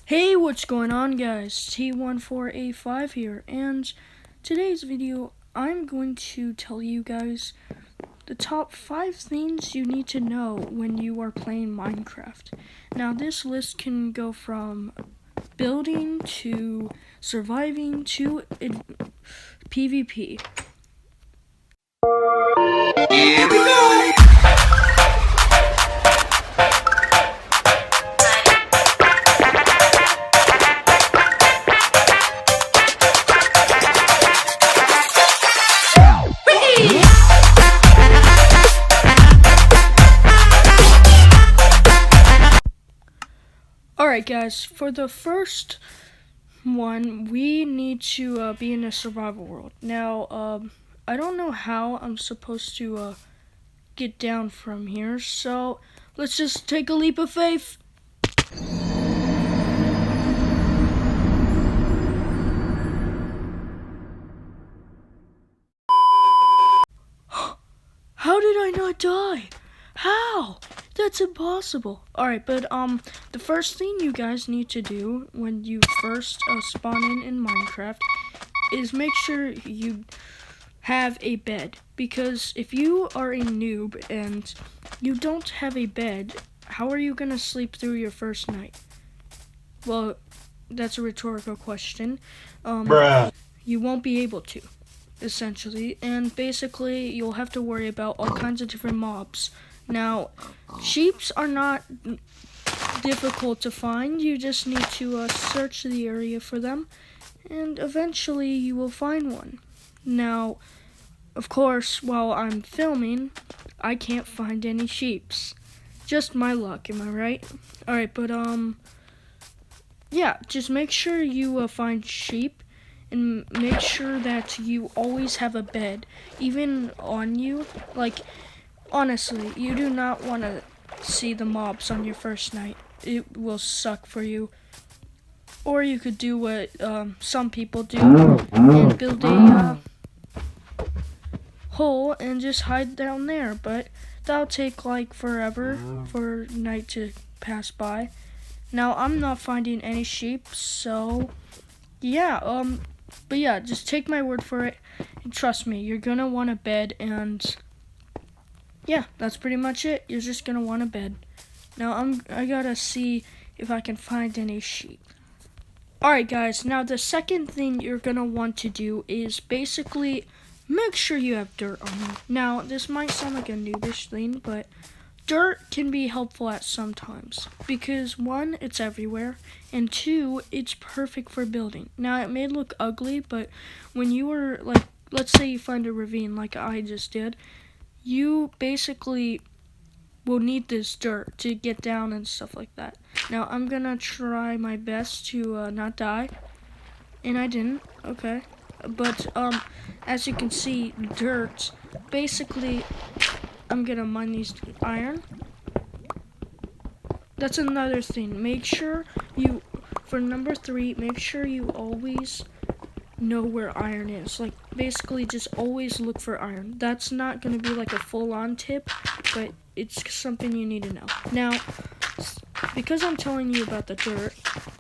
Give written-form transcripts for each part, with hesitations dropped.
Hey, what's going on, guys? T1485 here, and today's video I'm going to tell you guys the top 5 things you need to know when you are playing Minecraft. Now, this list can go from building to surviving to PvP. Here we go! Alright, guys, for the first one, we need to be in a survival world. Now, I don't know how I'm supposed to get down from here, so let's just take a leap of faith. How did I not die? How? That's impossible. Alright, but the first thing you guys need to do when you first spawn in Minecraft is make sure you have a bed, because if you are a noob and you don't have a bed, how are you gonna sleep through your first night? Well, that's a rhetorical question. Bruh. You won't be able to, essentially, and basically you'll have to worry about all kinds of different mobs. Now, sheeps are not difficult to find. You just need to search the area for them, and eventually you will find one. Now, of course, while I'm filming, I can't find any sheeps. Just my luck, am I right? Alright, but yeah, just make sure you find sheep, and make sure that you always have a bed, even on you. Like, honestly, you do not want to see the mobs on your first night. It will suck for you. Or you could do what some people do and build a hole and just hide down there. But that'll take like forever for night to pass by. Now, I'm not finding any sheep, so yeah, but yeah, just take my word for it, and trust me, you're gonna want a bed, and yeah, that's pretty much it. You're just gonna want a bed. Now, I gotta see if I can find any sheep. Alright, guys, now the second thing you're gonna want to do is basically make sure you have dirt on you. Now, this might sound like a noobish thing, but dirt can be helpful at some times, because one, it's everywhere, and two, it's perfect for building. Now, it may look ugly, but when you were, like, let's say you find a ravine like I just did, you basically will need this dirt to get down and stuff like that. Now, I'm gonna try my best to not die, and I didn't, okay. But, as you can see, dirt, basically, I'm gonna mine these iron. That's another thing. Make sure you, for number 3, make sure you always know where iron is. Like, basically just always look for iron. That's not gonna be like a full-on tip, but it's something you need to know. Now, because I'm telling you about the dirt,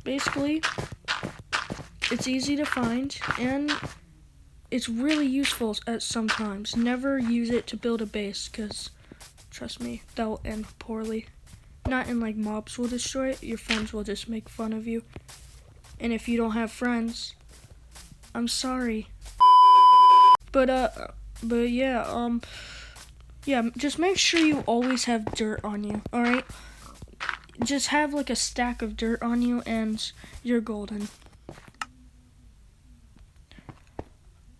basically, it's easy to find, and it's really useful at sometimes. Never use it to build a base, because trust me, that will end poorly. Not in like mobs will destroy it, your friends will just make fun of you. And if you don't have friends, I'm sorry. But yeah, yeah, just make sure you always have dirt on you, alright? Just have like a stack of dirt on you and you're golden.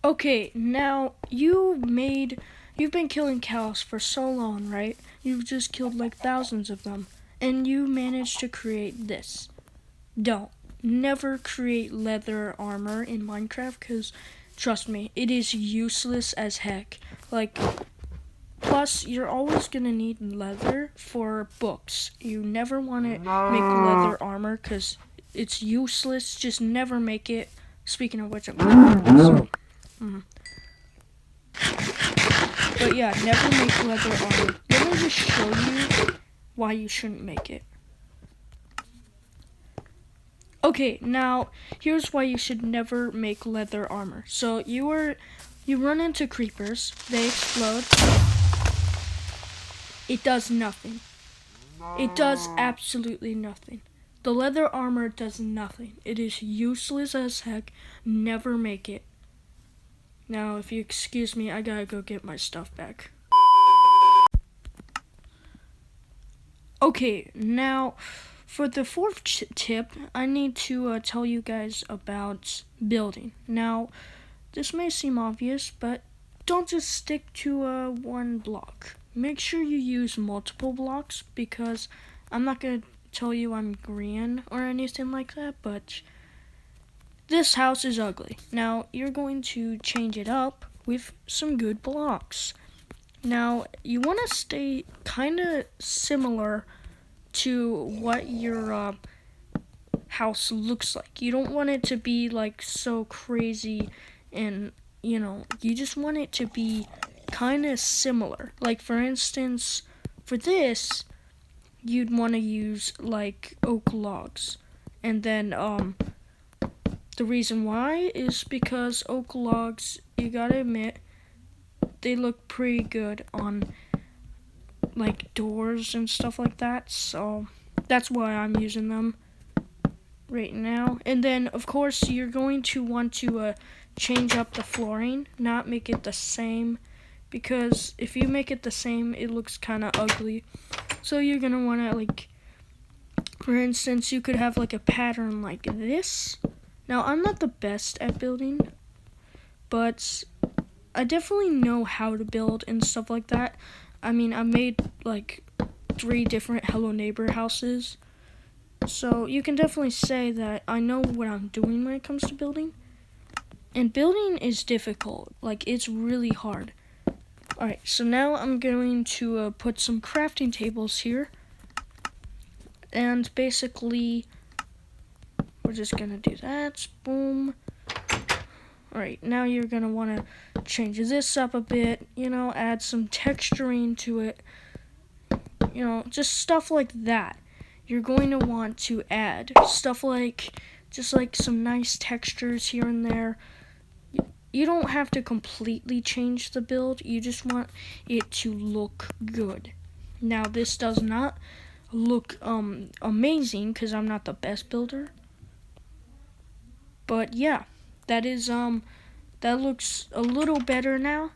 Okay, now you've been killing cows for so long, right? You've just killed like thousands of them, and you managed to create this. Don't. Never create leather armor in Minecraft, because trust me, it is useless as heck. Like, plus, you're always gonna need leather for books. You never want to make leather armor, because it's useless. Just never make it. Speaking of which, I'm gonna But yeah, never make leather armor. Let me just show you why you shouldn't make it. Okay, now here's why you should never make leather armor. So you run into creepers, they explode. It does nothing. It does absolutely nothing. The leather armor does nothing. It is useless as heck. Never make it. Now, if you excuse me, I gotta go get my stuff back. Okay, now for the fourth tip, I need to tell you guys about building. Now, this may seem obvious, but don't just stick to one block. Make sure you use multiple blocks, because I'm not going to tell you I'm green or anything like that, but this house is ugly. Now, you're going to change it up with some good blocks. Now, you want to stay kind of similar to what your house looks like. You don't want it to be like so crazy, and you just want it to be kind of similar. Like, for instance, for this, you'd want to use like oak logs. And then the reason why is because oak logs, you gotta admit, they look pretty good on like doors and stuff like that. So that's why I'm using them right now. And then of course you're going to want to change up the flooring, not make it the same, because if you make it the same, it looks kind of ugly. So you're gonna want to, like, for instance, you could have like a pattern like this. Now, I'm not the best at building, but I definitely know how to build and stuff like that. I mean, I made like 3 different Hello Neighbor houses. So you can definitely say that I know what I'm doing when it comes to building. And building is difficult. Like, it's really hard. Alright, so now I'm going to put some crafting tables here. And basically, we're just going to do that. Boom. Alright, now you're going to want to change this up a bit. Add some texturing to it. Just stuff like that. You're going to want to add stuff like, just like some nice textures here and there. You don't have to completely change the build. You just want it to look good. Now, this does not look amazing, because I'm not the best builder. But yeah, that looks a little better now.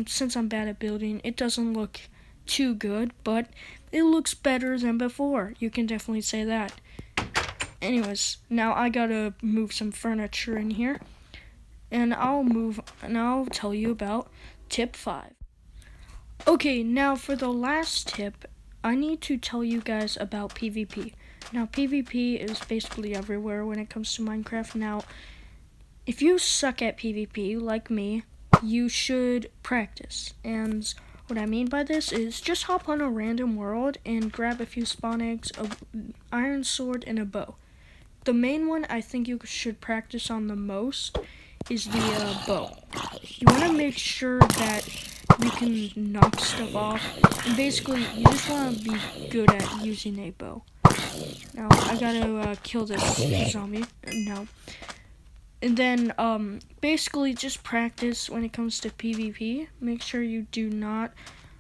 Since I'm bad at building, it doesn't look too good, but it looks better than before. You can definitely say that. Anyways, now I gotta move some furniture in here, and I'll tell you about tip 5. Okay, now for the last tip, I need to tell you guys about PvP. Now, PvP is basically everywhere when it comes to Minecraft. Now, if you suck at PvP, like me, you should practice. And what I mean by this is just hop on a random world and grab a few spawn eggs, an iron sword, and a bow. The main one I think you should practice on the most is the bow. You want to make sure that you can knock stuff off, and basically you just want to be good at using a bow. Now I gotta kill this zombie now, and then basically just practice when it comes to PvP. Make sure you do not,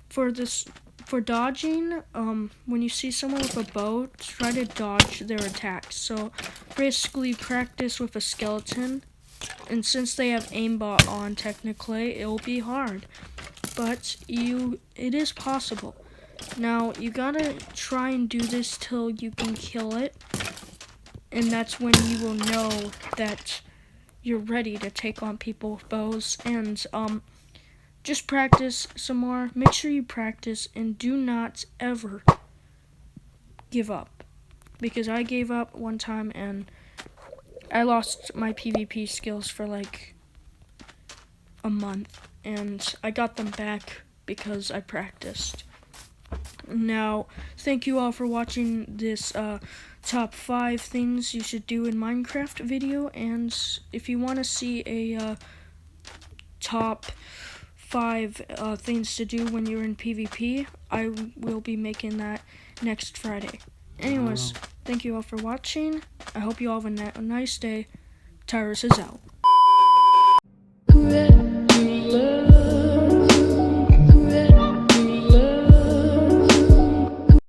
for dodging, when you see someone with a bow, try to dodge their attacks. So basically practice with a skeleton, and since they have aimbot on, technically it'll be hard, but it is possible. Now you gotta try and do this till you can kill it, and that's when you will know that you're ready to take on people with bows. And just practice some more. Make sure you practice, and do not ever give up, because I gave up one time and I lost my PvP skills for like a month, and I got them back because I practiced. Now, thank you all for watching this top 5 things you should do in Minecraft video, and if you want to see a top 5 things to do when you're in PvP, I will be making that next Friday. Anyways, thank you all for watching. I hope you all have a nice day. Tyrus is out. Red.